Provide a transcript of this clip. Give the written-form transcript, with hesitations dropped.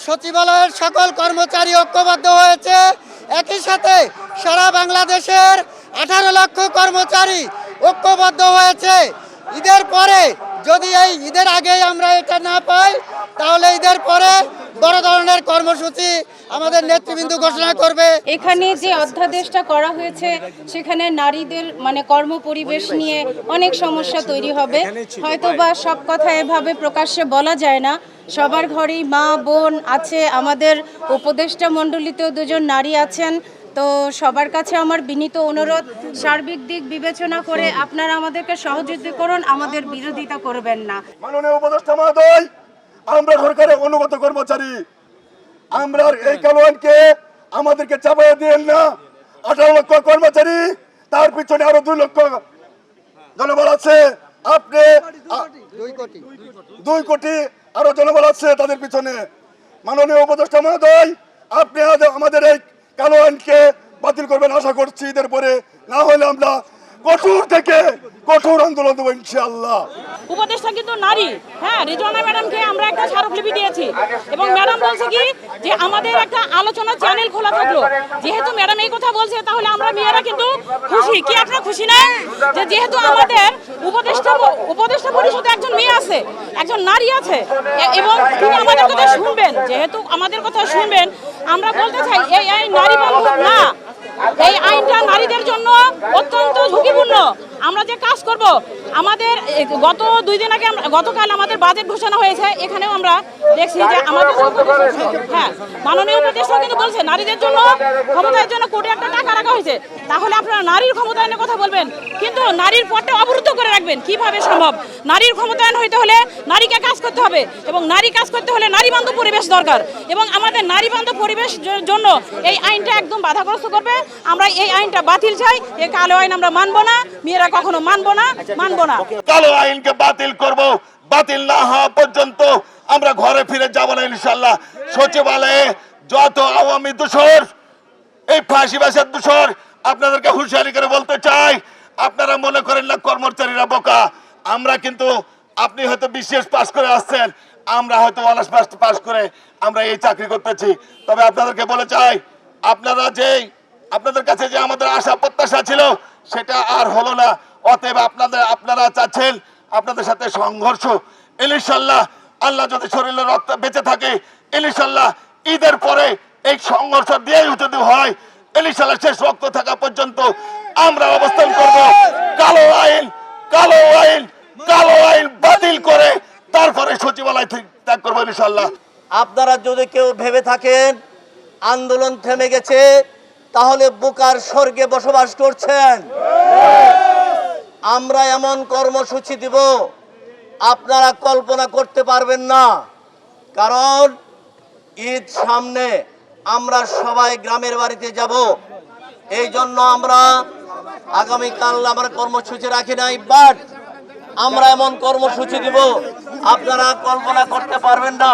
সচিবালয়ের সকল কর্মচারী ঐক্যবদ্ধ হয়েছে। একই সাথে সারা বাংলাদেশের 18 লক্ষ কর্মচারী ঐক্যবদ্ধ হয়েছে। ঈদের পরে যদি এই ঈদের আগেই আমরা এটা না পাই, তাহলে ঈদের পরে বড় ধরনের কর্মসূচি আমাদের নেতৃবৃন্দ ঘোষণা করবে। এখানে যে অধ্যাদেশটা করা হয়েছে সেখানে নারীদের কর্ম পরিবেশ নিয়ে অনেক সমস্যা তৈরি হবে। হয়তোবা সব কথা এভাবে প্রকাশ্যে বলা যায় না। সবার ঘরেই মা বোন আছে, আমাদের উপদেষ্টা মণ্ডলীতেও দুজন নারী আছেন। তো সবার কাছে আমার বিনীত অনুরোধ, সার্বিক দিক বিবেচনা করে আপনারা আমাদেরকে সহযোগিতা করুন, আমাদের বিরোধিতা করবেন না। মাননীয় উপদেষ্টা মহোদয়, আমরা সরকারের অনুগত কর্মচারী, আমরা এই কালোয়ানকে আমাদেরকে চাপাইয়া দিয়েন না। 18 লক্ষ কর্মচারী, তার পিছনে আরো 2 লক্ষ জনবল আছে। আপনি 2 কোটি আরো জনবল আছে তাদের পিছনে। মাননীয় উপদেষ্টা মহোদয়, আপনি আমাদের এই কালো আইনকে বাতিল করবেন আশা করছি ঈদের পরে, না হলে আমরা কঠোর থেকে কঠোর আন্দোলন দেবো ইনশাআল্লাহ। উপদেষ্টা কিন্তু নারী, হ্যাঁ, রিজওয়ানা ম্যাডামকে আমরা একটা স্মারকলিপি দিয়েছি এবং ম্যাডাম বলছে কি যে আমাদের একটা আলোচনা চ্যানেল খোলা থাকলো। যেহেতু ম্যাডাম এই কথা বলছে, তাহলে আমরা মেয়েরা কিন্তু খুশি। কি আপনারা খুশি না যে যেহেতু আমাদের উপদেষ্টা পরিষদে একজন মেয়ে আছে, একজন নারী আছে এবং তিনি আমাদের কথা শুনবেন। যেহেতু আমাদের কথা শুনবেন, আমরা বলতে চাই এই আইন নারী বান্ধব না। এই আইনটা নারীদের জন্য অত্যন্ত ঝুঁকিপূর্ণ। আমরা যে কাজ করব, আমাদের গত 2 দিন আগে গতকাল আমাদের বাজেট ঘোষণা হয়েছে, এখানেও আমরা দেখছি যে আমাদের হ্যাঁ মাননীয় উপদেষ্টা কিন্তু বলছে নারীদের জন্য ক্ষমতায়নের জন্য কোটি একটা টাকা রাখা হয়েছে। তাহলে আপনারা নারীর ক্ষমতায়নের কথা বলবেন, কিন্তু নারীর পথটা অবরুদ্ধ করে রাখবেন, কিভাবে সম্ভব? নারীর ক্ষমতায়ন হইতে হলে নারীকে কাজ করতে হবে এবং নারী কাজ করতে হলে নারী বান্ধব পরিবেশ দরকার এবং আমাদের নারী বান্ধব পরিবেশ জন্য এই আইনটা একদম বাধাগ্রস্ত করবে। আমরা এই আইনটা বাতিল চাই। এই কালো আইন আমরা মানব না, মেয়েরা কখনো মানব না। কালো আইনকে বাতিল করব, বাতিল না হওয়া পর্যন্ত আমরা ঘরে ফিরে যাব না ইনশাআল্লাহ। সচিবালয়ে যত আওয়ামী দূষর, এই ফাঁসিবাসের দূষর, আপনাদেরকে হুঁশিয়ারি করে বলতে চাই, আপনারা মনে করেন না কর্মচারীরা বোকা। আমরা কিন্তু, আপনি হয়তো বিশেষ পাস করে আসছেন, আমরা হয়তো অনার্স পাস করে আমরা এই চাকরি করতেছি। তবে আপনাদেরকে বলে চাই, আপনাদের কাছে যে আমাদের আশা প্রত্যাশা ছিল সেটা আর হলো না। অতএব আপনারা চাচ্ছেন আপনাদের সাথে সংঘর্ষ। ইনশাআল্লাহ আল্লাহ যদি শরীরে রক্ত বেঁচে থাকে, ইনশাআল্লাহ ঈদের পরে এই সংঘর্ষ দিয়েই যদি হয়, ইনশাআল্লাহ শেষ রক্ত থাকা পর্যন্ত আমরা অবস্থান করব। কালো আইন বাতিল করে তারপরে সচিবালয় ত্যাগ করবো ইনশাআল্লাহ। আপনারা যদি কেউ ভেবে থাকেন আন্দোলন থেমে গেছে, তাহলে বোকার স্বর্গে বসবাস করছেন। আমরা এমন কর্মসূচি দিব আপনারা কল্পনা করতে পারবেন না। কারণ ঈদ সামনে, আমরা সবাই গ্রামের বাড়িতে যাব। এই জন্য আমরা আগামীকাল আমরা কর্মসূচি রাখি নাই, বাট আমরা এমন কর্মসূচি দিব আপনারা কল্পনা করতে পারবেন না।